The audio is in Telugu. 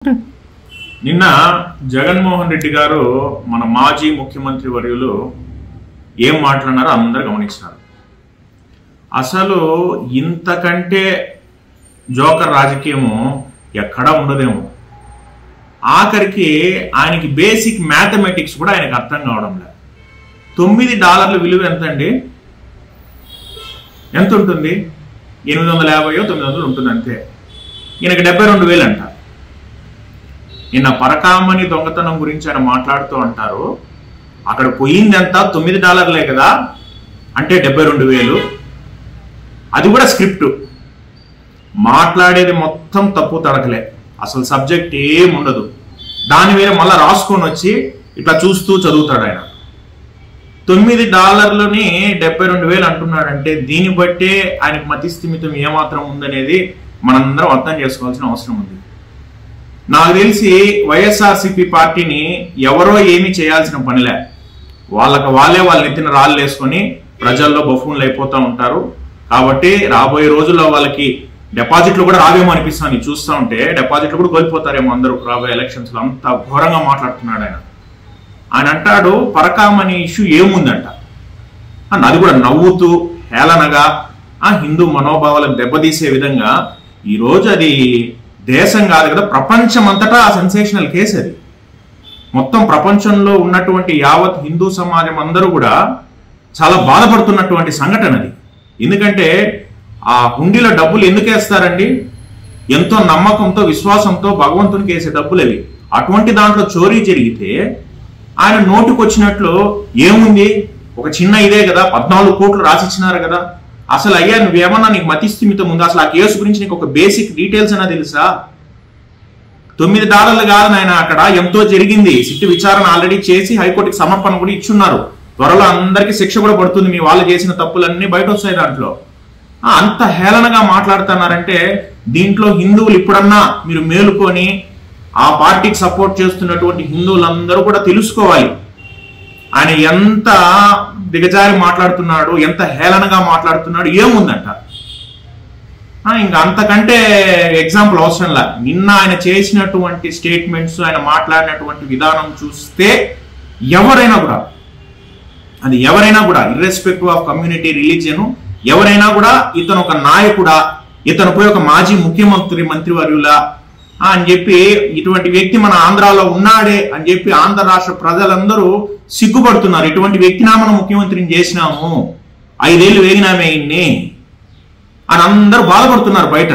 నిన్న జగన్మోహన్ రెడ్డి గారు మన మాజీ ముఖ్యమంత్రి వర్యులు ఏం మాట్లాడారో అందరూ గమనించారు. అసలు ఇంతకంటే జోకర్ రాజకీయము ఎక్కడా ఉండదేమో. ఆఖరికి ఆయనకి బేసిక్ మ్యాథమెటిక్స్ కూడా ఆయనకు అర్థం కావడం లేదు. $9 విలువ ఎంత అండి? ఎంత ఉంటుంది? 850-900 ఉంటుంది అంతే. ఈయనకి 72,000 అంట. నిన్న పరకామణి దొంగతనం గురించి ఆయన మాట్లాడుతూ అంటారు, అక్కడ పోయింది ఎంత? $9 కదా, అంటే 72,000. అది కూడా స్క్రిప్ట్, మాట్లాడేది మొత్తం తప్పు తడకలే, అసలు సబ్జెక్ట్ ఏముండదు. దాని మీద మళ్ళీ రాసుకొని వచ్చి ఇట్లా చూస్తూ చదువుతాడు ఆయన. $9ని 72,000 అంటున్నాడంటే దీన్ని బట్టే ఆయనకు మతిస్థిమితం ఏమాత్రం ఉందనేది మనందరం అర్థం చేసుకోవాల్సిన అవసరం ఉంది. నాకు తెలిసి వైఎస్ఆర్సీపీ పార్టీని ఎవరో ఏమీ చేయాల్సిన పనిలే. వాళ్ళ నెత్తిన రాళ్ళు వేసుకొని ప్రజల్లో బఫూన్లు అయిపోతూ ఉంటారు. కాబట్టి రాబోయే రోజుల్లో వాళ్ళకి డిపాజిట్లు కూడా రావేమో అనిపిస్తుంది. చూస్తూ ఉంటే డిపాజిట్లు కూడా కోల్పోతారేమో అందరూ రాబోయే ఎలక్షన్స్ లో. అంత ఘోరంగా మాట్లాడుతున్నాడు ఆయన. ఆయన అంటాడు పరకామణి ఇష్యూ ఏముందంట, అది కూడా నవ్వుతూ హేళనగా హిందూ మనోభావాలకు దెబ్బతీసే విధంగా. ఈరోజు అది దేశం కాదు కదా, ప్రపంచం అంతటా సెన్సేషనల్ కేసు అది. మొత్తం ప్రపంచంలో ఉన్నటువంటి యావత్ హిందూ సమాజం అందరూ కూడా చాలా బాధపడుతున్నటువంటి సంఘటన అది. ఎందుకంటే ఆ హుండీలో డబ్బులు ఎందుకు వేస్తారండి? ఎంతో నమ్మకంతో విశ్వాసంతో భగవంతునికి వేసే డబ్బులు అవి. అటువంటి దాంట్లో చోరీ జరిగితే ఆయన నోటుకు వచ్చినట్లు ఏముంది, ఒక చిన్న ఇదే కదా, 14 కోట్లు రాసిచ్చినారు కదా. అసలు అయ్యా నువ్వేమన్నా నీకు మతిస్థిమితం ఉందా? అసలు ఆ కేసు గురించి నీకు ఒక బేసిక్ డీటెయిల్స్ అన్నా తెలుసా? $9 కాదు నాయన, అక్కడ ఎంతో జరిగింది. సిట్టు విచారణ ఆల్రెడీ చేసి హైకోర్టుకి సమర్పణ కూడా ఇచ్చున్నారు. త్వరలో అందరికీ శిక్ష కూడా పడుతుంది. మీ వాళ్ళు చేసిన తప్పులన్నీ బయట వస్తాయి దాంట్లో. అంత హేళనగా మాట్లాడుతున్నారంటే దీంట్లో హిందువులు ఇప్పుడన్నా మీరు మేలుకొని ఆ పార్టీకి సపోర్ట్ చేస్తున్నటువంటి హిందువులందరూ కూడా తెలుసుకోవాలి ఆయన ఎంత దిగజారి మాట్లాడుతున్నాడు, ఎంత హేళనగా మాట్లాడుతున్నాడు. ఏముందంట ఇంకా అంతకంటే ఎగ్జాంపుల్ అవసరంలా. నిన్న ఆయన చేసినటువంటి స్టేట్మెంట్స్, ఆయన మాట్లాడినటువంటి విధానం చూస్తే ఎవరైనా కూడా ఇర్రెస్పెక్టివ్ ఆఫ్ కమ్యూనిటీ, రిలీజియన్, ఎవరైనా కూడా ఇతను ఒక నాయకుడా, ఇతను పోయి ఒక మాజీ మంత్రివర్యులా అని చెప్పి ఇటువంటి వ్యక్తి మన ఆంధ్రాలో ఉన్నాడే అని చెప్పి ఆంధ్ర రాష్ట్ర ప్రజలందరూ సిగ్గుపడుతున్నారు. ఇటువంటి వ్యక్తినా మనం ముఖ్యమంత్రిని చేసినాము, 5 ఏళ్ళు వేగినామే ఇన్ని అని అందరూ బాధపడుతున్నారు బయట.